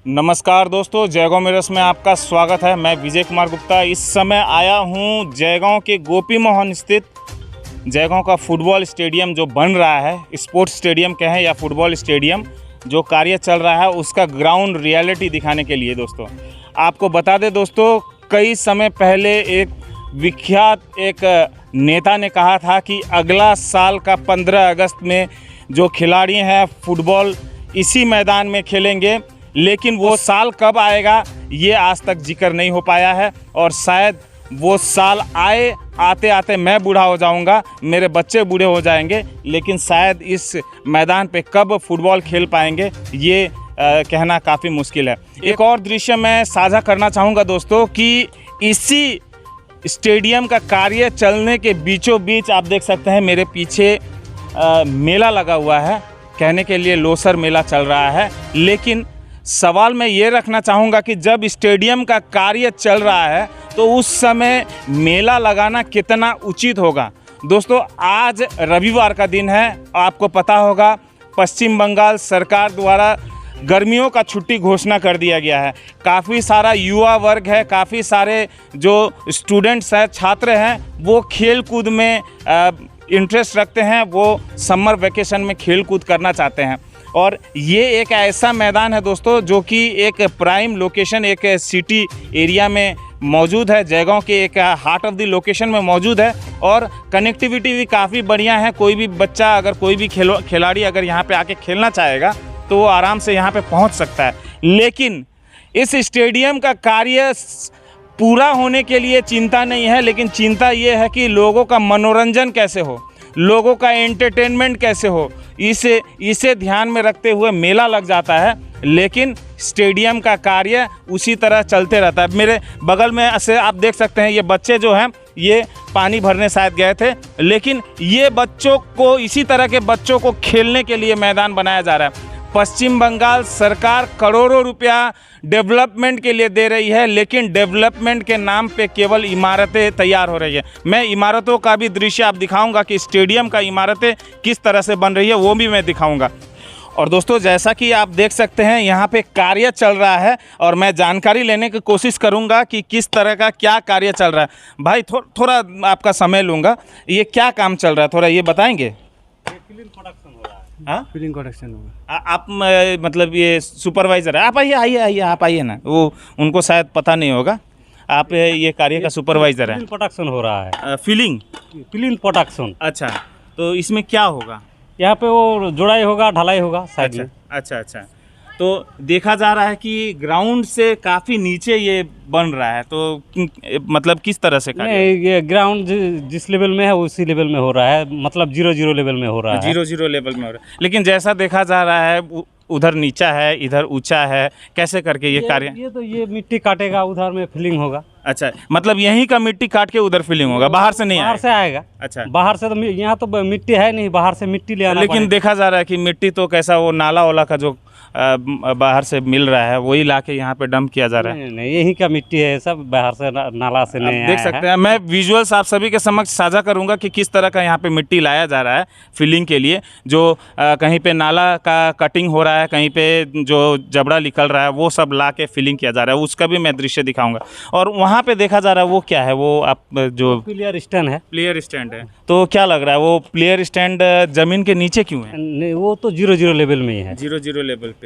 नमस्कार दोस्तों, जयगांव मिरर्स में आपका स्वागत है। मैं विजय कुमार गुप्ता इस समय आया हूं जयगांव के गोपी मोहन स्थित जयगांव का फुटबॉल स्टेडियम जो बन रहा है, स्पोर्ट्स स्टेडियम कहें या फुटबॉल स्टेडियम जो कार्य चल रहा है उसका ग्राउंड रियलिटी दिखाने के लिए। दोस्तों आपको बता दें दोस्तों, कई समय पहले एक विख्यात एक नेता ने कहा था कि अगला साल का 15 अगस्त में जो खिलाड़ी हैं फुटबॉल इसी मैदान में खेलेंगे, लेकिन वो साल कब आएगा ये आज तक जिक्र नहीं हो पाया है। और शायद वो साल आते आते मैं बूढ़ा हो जाऊंगा, मेरे बच्चे बूढ़े हो जाएंगे, लेकिन शायद इस मैदान पे कब फुटबॉल खेल पाएंगे ये कहना काफ़ी मुश्किल है। एक और दृश्य मैं साझा करना चाहूँगा दोस्तों कि इसी स्टेडियम का कार्य चलने के बीचों बीच आप देख सकते हैं मेरे पीछे मेला लगा हुआ है, कहने के लिए लोसर मेला चल रहा है। लेकिन सवाल मैं ये रखना चाहूँगा कि जब स्टेडियम का कार्य चल रहा है तो उस समय मेला लगाना कितना उचित होगा। दोस्तों आज रविवार का दिन है, आपको पता होगा पश्चिम बंगाल सरकार द्वारा गर्मियों का छुट्टी घोषणा कर दिया गया है। काफ़ी सारा युवा वर्ग है, काफ़ी सारे जो स्टूडेंट्स हैं, छात्र हैं, वो खेल कूद में इंटरेस्ट रखते हैं, वो समर वेकेशन में खेल कूद करना चाहते हैं। और ये एक ऐसा मैदान है दोस्तों जो कि एक प्राइम लोकेशन, एक सिटी एरिया में मौजूद है, जयगांव के एक हार्ट ऑफ द लोकेशन में मौजूद है। और कनेक्टिविटी भी काफ़ी बढ़िया है। कोई भी बच्चा अगर कोई भी खिलाड़ी अगर यहाँ पे आके खेलना चाहेगा तो वो आराम से यहाँ पे पहुँच सकता है। लेकिन इस स्टेडियम का कार्य पूरा होने के लिए चिंता नहीं है, लेकिन चिंता ये है कि लोगों का मनोरंजन कैसे हो, लोगों का एंटरटेनमेंट कैसे हो, इसे ध्यान में रखते हुए मेला लग जाता है। लेकिन स्टेडियम का कार्य उसी तरह चलते रहता है। मेरे बगल में से आप देख सकते हैं ये बच्चे जो हैं ये पानी भरने शायद गए थे, लेकिन ये बच्चों को, इसी तरह के बच्चों को खेलने के लिए मैदान बनाया जा रहा है। पश्चिम बंगाल सरकार करोड़ों रुपया डेवलपमेंट के लिए दे रही है, लेकिन डेवलपमेंट के नाम पे केवल इमारतें तैयार हो रही है। मैं इमारतों का भी दृश्य आप दिखाऊंगा कि स्टेडियम का इमारतें किस तरह से बन रही है, वो भी मैं दिखाऊंगा। और दोस्तों जैसा कि आप देख सकते हैं यहाँ पे कार्य चल रहा है और मैं जानकारी लेने की कोशिश करूँगा कि किस तरह का क्या कार्य चल रहा है। भाई थोड़ा आपका समय लूँगा, ये क्या काम चल रहा है थोड़ा ये बताएँगे? हाँ, फिलिंग प्रोडक्शन होगा। आप मतलब ये सुपरवाइज़र है, आप आइए आप आइए ना, वो उनको शायद पता नहीं होगा, आप ये कार्य का सुपरवाइज़र है। फिलिंग प्रोडक्शन हो रहा है। Filling production. अच्छा, तो इसमें क्या होगा? यहाँ पे वो जुड़ाई होगा, ढलाई होगा साइड में। अच्छा। तो देखा जा रहा है कि ग्राउंड से काफ़ी नीचे ये बन रहा है, तो मतलब किस तरह से कार्य? नहीं, ये ग्राउंड जिस लेवल में है उसी लेवल में हो रहा है, मतलब 0-0 लेवल में हो रहा है। 0-0 लेवल में हो रहा है, लेकिन जैसा देखा जा रहा है उधर नीचा है, इधर ऊंचा है, कैसे करके ये कार्य? ये मिट्टी काटेगा, उधर में फिलिंग होगा। अच्छा, मतलब यहीं का मिट्टी काट के उधर फिलिंग होगा, बाहर से नहीं? बाहर से आएगा। अच्छा, बाहर से तो यहाँ तो मिट्टी है नहीं, बाहर से मिट्टी ले आना। लेकिन देखा जा रहा है कि मिट्टी तो कैसा वो नाला वाला का जो बाहर से मिल रहा है वही लाके यहाँ पे डंप किया जा रहा है। नहीं, यहीं का मिट्टी है, सब बाहर से नाला से नहीं देख सकते हैं। मैं विजुअल्स आप सभी के समक्ष साझा करूंगा कि किस तरह का यहाँ पे मिट्टी लाया जा रहा है फिलिंग के लिए। जो कहीं पे नाला का कटिंग हो रहा है, कहीं पे जो जबड़ा निकल रहा है वो सब ला के फिलिंग किया जा रहा है, उसका भी मैं दृश्य दिखाऊंगा। और वहाँ पे देखा जा रहा है वो क्या है, वो आप जो प्लेयर स्टैंड है। प्लेयर स्टैंड है, तो क्या लग रहा है वो प्लेयर स्टैंड जमीन के नीचे क्यों है? नहीं, वो तो 0-0 लेवल में ही है। 0-0 लेवल पे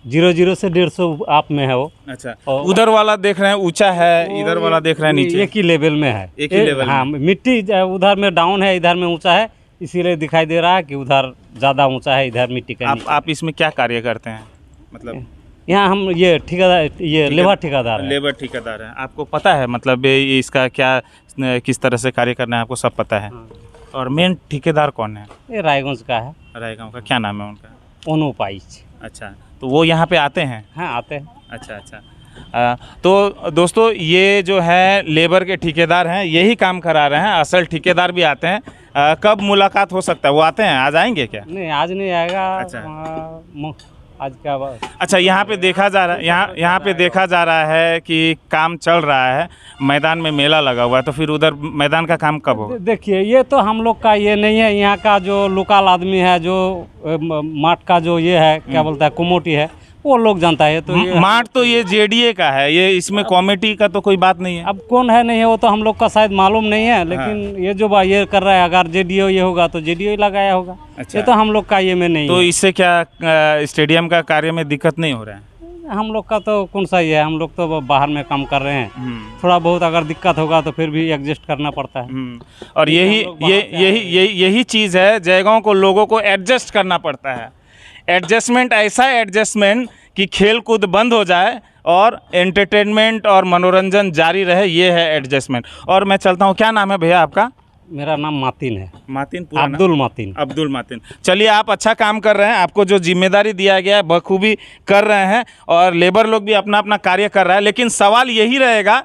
0-0 से 150 आप में है वो। अच्छा, उधर वाला देख रहे हैं ऊंचा है, इधर वाला देख रहे हैं नीचे। एक ही लेवल में है, एक ही लेवल। हाँ, मिट्टी उधर में डाउन है, इधर में ऊंचा है, इसीलिए दिखाई दे रहा है कि उधर ज़्यादा ऊंचा है, इधर मिट्टी का। आप इसमें क्या कार्य करते हैं? मतलब यहाँ हम ये ठेकेदार, ये लेबर ठेकेदार, लेबर ठेकेदार है। आपको पता है मतलब ये इसका क्या किस तरह से कार्य करना है, आपको सब पता है? हाँ। और मेन ठेकेदार कौन है? ये रायगंज का है। रायगांव का क्या नाम है उनका? ओनोपाइच। अच्छा, तो वो यहाँ पे आते हैं? हाँ, आते हैं। अच्छा। तो दोस्तों ये जो है लेबर के ठेकेदार हैं, यही काम करा रहे हैं। असल ठेकेदार भी आते हैं। कब मुलाकात हो सकता है? वो आते हैं, आज आएंगे क्या? नहीं, आज नहीं आएगा। अच्छा। आज क्या बात? अच्छा, यहाँ पे देखा जा रहा है, यहाँ पे देखा जा रहा है कि काम चल रहा है, मैदान में मेला लगा हुआ है, तो फिर उधर मैदान का काम कब होगा? देखिए, ये तो हम लोग का ये नहीं है, यहाँ का जो लोकल आदमी है, जो माठ का जो ये है क्या बोलता है, कमोटी है, वो लोग जानता है। तो ये मार्ट तो ये जेडीए का है, ये इसमें कमेटी का तो कोई बात नहीं है। अब कौन है नहीं है वो तो हम लोग का शायद मालूम नहीं है, लेकिन ये जो ये कर रहा है, अगर जेडीओ ये होगा तो जेडीओ ही लगाया होगा। अच्छा। ये तो हम लोग का ये में नहीं तो है। इससे क्या स्टेडियम का कार्य में दिक्कत नहीं हो रहा है? हम लोग का तो कौन सा ये है, हम लोग तो बाहर में काम कर रहे हैं। थोड़ा बहुत अगर दिक्कत होगा तो फिर भी एडजस्ट करना पड़ता है। और यही चीज़ है, जयगांव को लोगों को एडजस्ट करना पड़ता है। एडजस्टमेंट, ऐसा एडजस्टमेंट कि खेल कूद बंद हो जाए और एंटरटेनमेंट और मनोरंजन जारी रहे, ये है एडजस्टमेंट। और मैं चलता हूँ। क्या नाम है भैया आपका? मेरा नाम मातिन है। मातिन? पूरा नाम? अब्दुल मातिन। अब्दुल मातिन। चलिए, आप अच्छा काम कर रहे हैं, आपको जो जिम्मेदारी दिया गया है बखूबी कर रहे हैं और लेबर लोग भी अपना अपना कार्य कर रहा है। लेकिन सवाल यही रहेगा,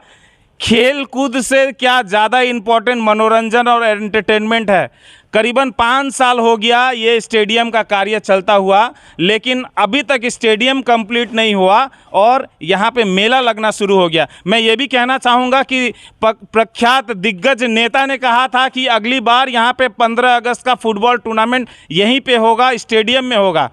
खेल कूद से क्या ज़्यादा इम्पोर्टेंट मनोरंजन और एंटरटेनमेंट है? करीबन 5 साल हो गया ये स्टेडियम का कार्य चलता हुआ, लेकिन अभी तक स्टेडियम कंप्लीट नहीं हुआ और यहाँ पे मेला लगना शुरू हो गया। मैं ये भी कहना चाहूँगा कि प्रख्यात दिग्गज नेता ने कहा था कि अगली बार यहाँ पे 15 अगस्त का फुटबॉल टूर्नामेंट यहीं पे होगा, स्टेडियम में होगा।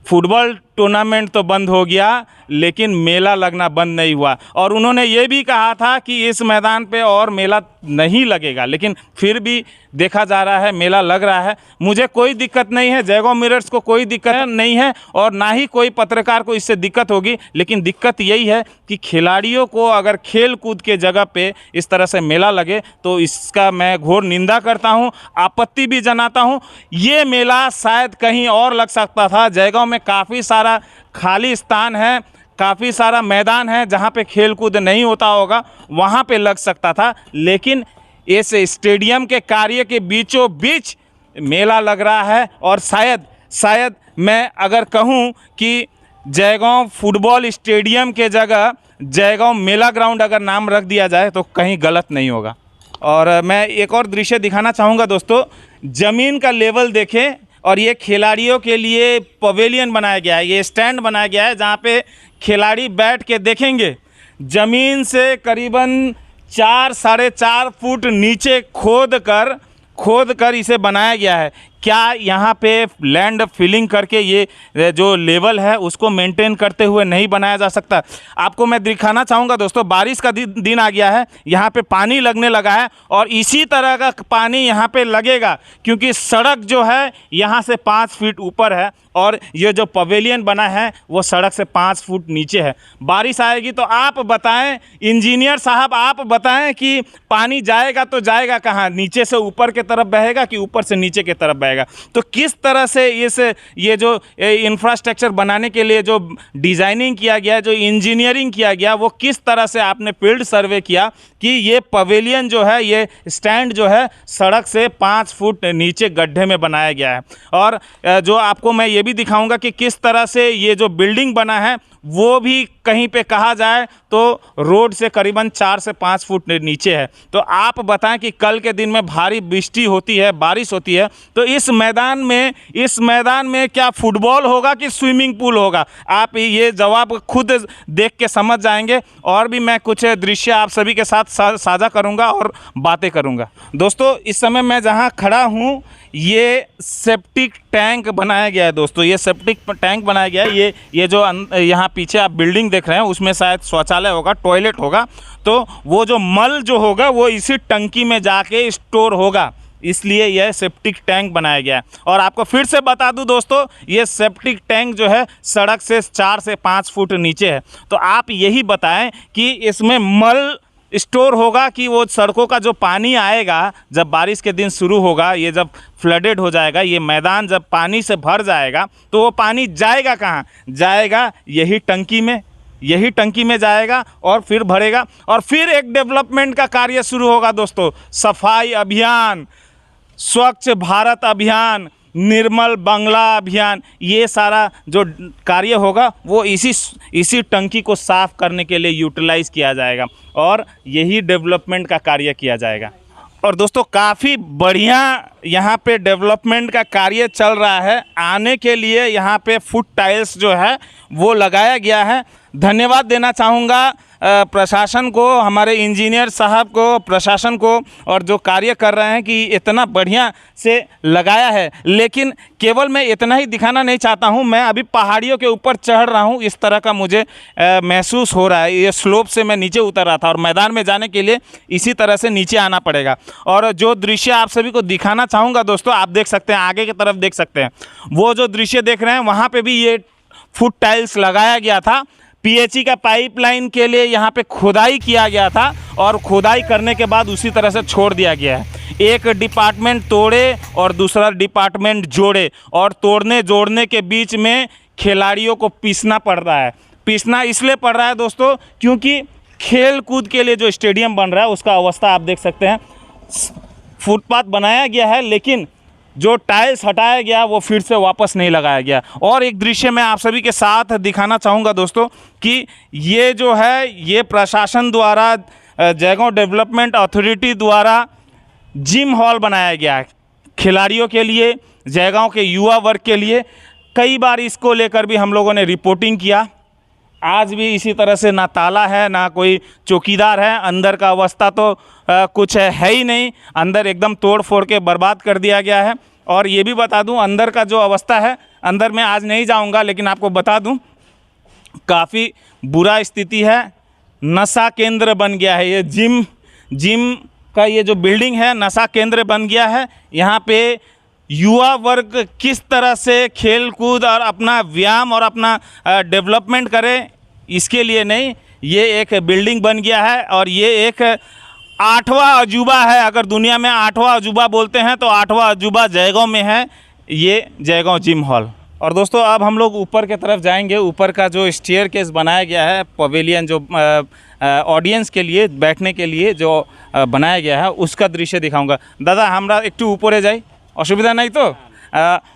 फुटबॉल टूर्नामेंट तो बंद हो गया, लेकिन मेला लगना बंद नहीं हुआ। और उन्होंने ये भी कहा था कि इस मैदान पे और मेला नहीं लगेगा, लेकिन फिर भी देखा जा रहा है मेला लग रहा है। मुझे कोई दिक्कत नहीं है, जयगांव मिरर्स को कोई दिक्कत नहीं है और ना ही कोई पत्रकार को इससे दिक्कत होगी। लेकिन दिक्कत यही है कि खिलाड़ियों को अगर खेल कूद के जगह पे इस तरह से मेला लगे तो इसका मैं घोर निंदा करता हूँ, आपत्ति भी जनाता हूँ। ये मेला शायद कहीं और लग सकता था। जयगांव में काफ़ी सारा खाली स्थान है, काफ़ी सारा मैदान है जहाँ पे खेल कूद नहीं होता होगा, वहाँ पे लग सकता था। लेकिन इस स्टेडियम के कार्य के बीचों बीच मेला लग रहा है और शायद मैं अगर कहूँ कि जयगांव फुटबॉल स्टेडियम के जगह जयगांव मेला ग्राउंड अगर नाम रख दिया जाए तो कहीं गलत नहीं होगा। और मैं एक और दृश्य दिखाना चाहूँगा दोस्तों। ज़मीन का लेवल देखें और ये खिलाड़ियों के लिए पवेलियन बनाया गया है, ये स्टैंड बनाया गया है जहाँ पे खिलाड़ी बैठ के देखेंगे। ज़मीन से करीबन 4-4.5 फुट नीचे खोद कर इसे बनाया गया है। क्या यहाँ पे लैंड फिलिंग करके ये जो लेवल है उसको मेंटेन करते हुए नहीं बनाया जा सकता? आपको मैं दिखाना चाहूँगा दोस्तों, बारिश का दिन आ गया है, यहाँ पे पानी लगने लगा है और इसी तरह का पानी यहाँ पे लगेगा क्योंकि सड़क जो है यहाँ से 5 फीट ऊपर है और ये जो पवेलियन बना है वो सड़क से 5 फुट नीचे है। बारिश आएगी तो आप बताएं, इंजीनियर साहब आप बताएं कि पानी जाएगा तो जाएगा कहाँ? नीचे से ऊपर की तरफ बहेगा कि ऊपर से नीचे की तरफ बहेगा? तो किस तरह से ये जो इंफ्रास्ट्रक्चर बनाने के लिए जो डिज़ाइनिंग किया गया, जो इंजीनियरिंग किया गया, वो किस तरह से आपने फील्ड सर्वे किया कि ये पवेलियन जो है, ये स्टैंड जो है सड़क से 5 फुट नीचे गड्ढे में बनाया गया है। और जो आपको मैं ये भी दिखाऊंगा कि किस तरह से ये जो बिल्डिंग बना है वो भी कहीं पे कहा जाए तो रोड से करीबन 4 से 5 फुट नीचे है। तो आप बताएं कि कल के दिन में भारी वृष्टि होती है, बारिश होती है, तो इस मैदान में क्या फुटबॉल होगा कि स्विमिंग पूल होगा? आप ये जवाब खुद देख के समझ जाएंगे। और भी मैं कुछ दृश्य आप सभी के साथ साझा करूंगा और बातें करूंगा। दोस्तों, इस समय मैं जहां खड़ा हूं ये सेप्टिक टैंक बनाया गया है। दोस्तों, ये सेप्टिक टैंक बनाया गया है। ये जो यहाँ पीछे आप बिल्डिंग देख रहे हैं उसमें शायद शौचालय होगा, टॉयलेट होगा। तो वो जो मल जो होगा वो इसी टंकी में जाके स्टोर होगा, इसलिए यह सेप्टिक टैंक बनाया गया है। और आपको फिर से बता दूं दोस्तों, ये सेप्टिक टैंक जो है सड़क से 4 से 5 फुट नीचे है। तो आप यही बताएं कि इसमें मल स्टोर होगा कि वो सड़कों का जो पानी आएगा जब बारिश के दिन शुरू होगा, ये जब फ्लडेड हो जाएगा, ये मैदान जब पानी से भर जाएगा तो वो पानी जाएगा कहाँ? जाएगा यही टंकी में जाएगा और फिर भरेगा और फिर एक डेवलपमेंट का कार्य शुरू होगा दोस्तों। सफाई अभियान, स्वच्छ भारत अभियान, निर्मल बंगला अभियान, ये सारा जो कार्य होगा वो इसी टंकी को साफ़ करने के लिए यूटिलाइज़ किया जाएगा और यही डेवलपमेंट का कार्य किया जाएगा। और दोस्तों, काफ़ी बढ़िया यहाँ पे डेवलपमेंट का कार्य चल रहा है। आने के लिए यहाँ पे फुट टाइल्स जो है वो लगाया गया है। धन्यवाद देना चाहूँगा प्रशासन को, हमारे इंजीनियर साहब को, प्रशासन को, और जो कार्य कर रहे हैं कि इतना बढ़िया से लगाया है। लेकिन केवल मैं इतना ही दिखाना नहीं चाहता हूं, मैं अभी पहाड़ियों के ऊपर चढ़ रहा हूं, इस तरह का मुझे महसूस हो रहा है। ये स्लोप से मैं नीचे उतर रहा था और मैदान में जाने के लिए इसी तरह से नीचे आना पड़ेगा। और जो दृश्य आप सभी को दिखाना चाहूँगा दोस्तों, आप देख सकते हैं, आगे की तरफ देख सकते हैं, वो जो दृश्य देख रहे हैं वहाँ पर भी ये फुट टाइल्स लगाया गया था। पीएचई का पाइपलाइन के लिए यहाँ पे खुदाई किया गया था और खुदाई करने के बाद उसी तरह से छोड़ दिया गया है। एक डिपार्टमेंट तोड़े और दूसरा डिपार्टमेंट जोड़े, और तोड़ने जोड़ने के बीच में खिलाड़ियों को पीसना पड़ रहा है। पीसना इसलिए पड़ रहा है दोस्तों क्योंकि खेल कूद के लिए जो स्टेडियम बन रहा है उसका अवस्था आप देख सकते हैं। फुटपाथ बनाया गया है लेकिन जो टाइल्स हटाया गया वो फिर से वापस नहीं लगाया गया। और एक दृश्य मैं आप सभी के साथ दिखाना चाहूँगा दोस्तों कि ये जो है ये प्रशासन द्वारा, जयगांव डेवलपमेंट अथॉरिटी द्वारा जिम हॉल बनाया गया है खिलाड़ियों के लिए, जयगांव के युवा वर्ग के लिए। कई बार इसको लेकर भी हम लोगों ने रिपोर्टिंग किया। आज भी इसी तरह से ना ताला है ना कोई चौकीदार है। अंदर का अवस्था तो कुछ है ही नहीं, अंदर एकदम तोड़ फोड़ के बर्बाद कर दिया गया है। और ये भी बता दूं, अंदर का जो अवस्था है, अंदर मैं आज नहीं जाऊंगा लेकिन आपको बता दूं काफ़ी बुरा स्थिति है। नशा केंद्र बन गया है ये जिम का ये जो बिल्डिंग है, नशा केंद्र बन गया है। यहाँ पे युवा वर्ग किस तरह से खेल कूद और अपना व्यायाम और अपना डेवलपमेंट करे, इसके लिए नहीं, ये एक बिल्डिंग बन गया है। और ये एक 8वां अजूबा है। अगर दुनिया में 8वां अजूबा बोलते हैं तो 8वां अजूबा जयगांव में है, ये जयगांव जिम हॉल। और दोस्तों अब हम लोग ऊपर की तरफ जाएंगे। ऊपर का जो स्टेयरकेस बनाया गया है, पवेलियन जो ऑडियंस के लिए बैठने के लिए जो बनाया गया है, उसका दृश्य दिखाऊंगा। दादा हमरा एकटू ऊपरे जाए, असुविधा नहीं तो?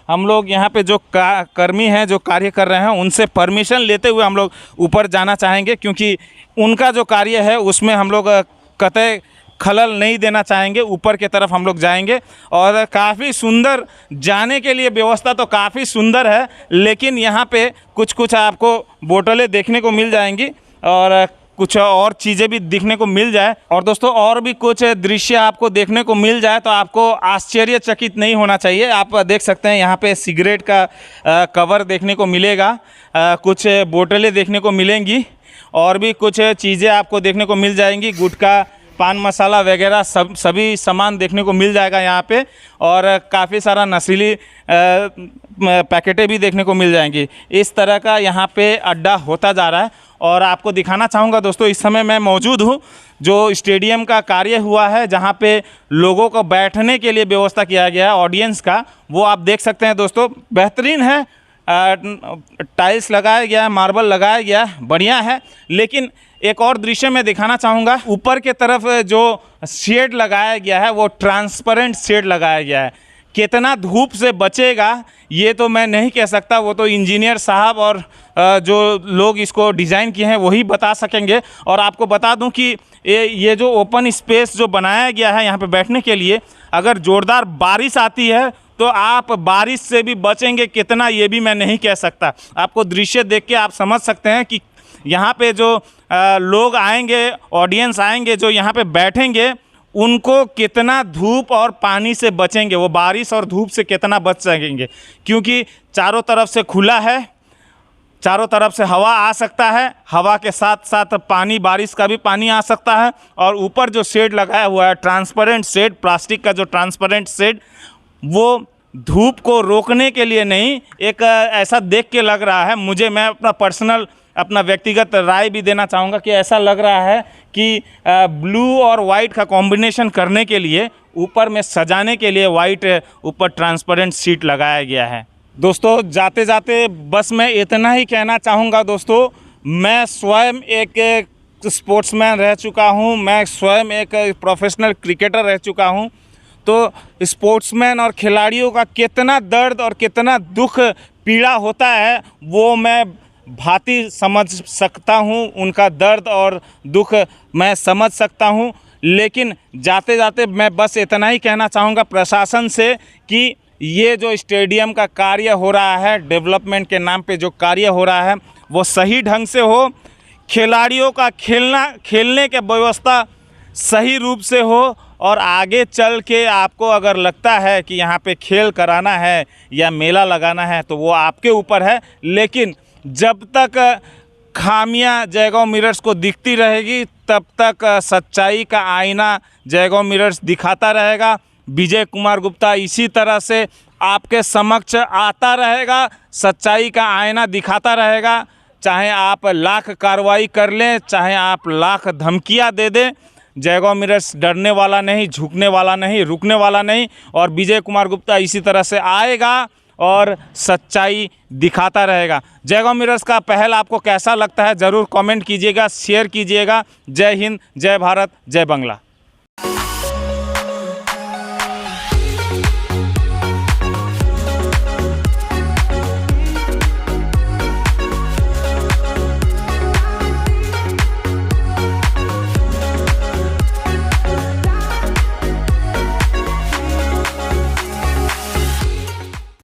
हम लोग यहाँ पे जो कर्मी हैं जो कार्य कर रहे हैं उनसे परमिशन लेते हुए हम लोग ऊपर जाना चाहेंगे, क्योंकि उनका जो कार्य है उसमें हम लोग कतई खलल नहीं देना चाहेंगे। ऊपर की तरफ हम लोग जाएंगे और काफ़ी सुंदर, जाने के लिए व्यवस्था तो काफ़ी सुंदर है, लेकिन यहाँ पे कुछ आपको बोतलें देखने को मिल जाएंगी और कुछ और चीज़ें भी दिखने को मिल जाए। और दोस्तों और भी कुछ दृश्य आपको देखने को मिल जाए तो आपको आश्चर्यचकित नहीं होना चाहिए। आप देख सकते हैं यहाँ पे सिगरेट का कवर देखने को मिलेगा, कुछ बोतलें देखने को मिलेंगी और भी कुछ चीज़ें आपको देखने को मिल जाएंगी। गुटखा, पान मसाला वगैरह सभी सामान देखने को मिल जाएगा यहाँ पे, और काफ़ी सारा नशीली पैकेटें भी देखने को मिल जाएंगी। इस तरह का यहाँ पे अड्डा होता जा रहा है। और आपको दिखाना चाहूँगा दोस्तों, इस समय मैं मौजूद हूँ जो स्टेडियम का कार्य हुआ है, जहाँ पे लोगों को बैठने के लिए व्यवस्था किया गया है ऑडियंस का, वो आप देख सकते हैं दोस्तों। बेहतरीन है, टाइल्स लगाया गया है, मार्बल लगाया गया है, बढ़िया है। लेकिन एक और दृश्य मैं दिखाना चाहूँगा, ऊपर के तरफ जो शेड लगाया गया है वो ट्रांसपेरेंट शेड लगाया गया है। कितना धूप से बचेगा ये तो मैं नहीं कह सकता, वो तो इंजीनियर साहब और जो लोग इसको डिज़ाइन किए हैं वही बता सकेंगे। और आपको बता दूं कि ये जो ओपन स्पेस जो बनाया गया है यहाँ पे बैठने के लिए, अगर ज़ोरदार बारिश आती है तो आप बारिश से भी बचेंगे कितना ये भी मैं नहीं कह सकता। आपको दृश्य देख के आप समझ सकते हैं कि यहाँ पे जो लोग आएंगे, ऑडियंस आएंगे जो यहाँ पे बैठेंगे, उनको कितना धूप और पानी से बचेंगे, वो बारिश और धूप से कितना बच सकेंगे, क्योंकि चारों तरफ से खुला है, चारों तरफ से हवा आ सकता है, हवा के साथ साथ पानी, बारिश का भी पानी आ सकता है। और ऊपर जो शेड लगाया हुआ है ट्रांसपेरेंट शेड, प्लास्टिक का जो ट्रांसपेरेंट शेड, वो धूप को रोकने के लिए नहीं, एक ऐसा देख के लग रहा है मुझे, मैं अपना पर्सनल अपना व्यक्तिगत राय भी देना चाहूँगा कि ऐसा लग रहा है कि ब्लू और वाइट का कॉम्बिनेशन करने के लिए, ऊपर में सजाने के लिए वाइट ऊपर ट्रांसपेरेंट शीट लगाया गया है। दोस्तों जाते जाते बस मैं इतना ही कहना चाहूँगा दोस्तों, मैं स्वयं एक स्पोर्ट्समैन रह चुका हूँ, मैं स्वयं एक प्रोफेशनल क्रिकेटर रह चुका हूँ। तो स्पोर्ट्समैन और खिलाड़ियों का कितना दर्द और कितना दुख पीड़ा होता है वो मैं भांति समझ सकता हूँ, उनका दर्द और दुख मैं समझ सकता हूँ। लेकिन जाते जाते मैं बस इतना ही कहना चाहूँगा प्रशासन से कि ये जो स्टेडियम का कार्य हो रहा है, डेवलपमेंट के नाम पे जो कार्य हो रहा है वो सही ढंग से हो, खिलाड़ियों का खेलने के व्यवस्था सही रूप से हो, और आगे चल के आपको अगर लगता है कि यहाँ पे खेल कराना है या मेला लगाना है तो वो आपके ऊपर है। लेकिन जब तक खामियां जयगांव मिरर्स को दिखती रहेगी तब तक सच्चाई का आईना जयगांव मिरर्स दिखाता रहेगा। विजय कुमार गुप्ता इसी तरह से आपके समक्ष आता रहेगा, सच्चाई का आईना दिखाता रहेगा। चाहे आप लाख कार्रवाई कर लें, चाहे आप लाख धमकियां दे दें, जयगांव मिरर्स डरने वाला नहीं, झुकने वाला नहीं, रुकने वाला नहीं। और विजय कुमार गुप्ता इसी तरह से आएगा और सच्चाई दिखाता रहेगा। जयगांव मिरर्स का पहल आपको कैसा लगता है ज़रूर कमेंट कीजिएगा, शेयर कीजिएगा। जय हिंद, जय भारत, जय बांग्ला।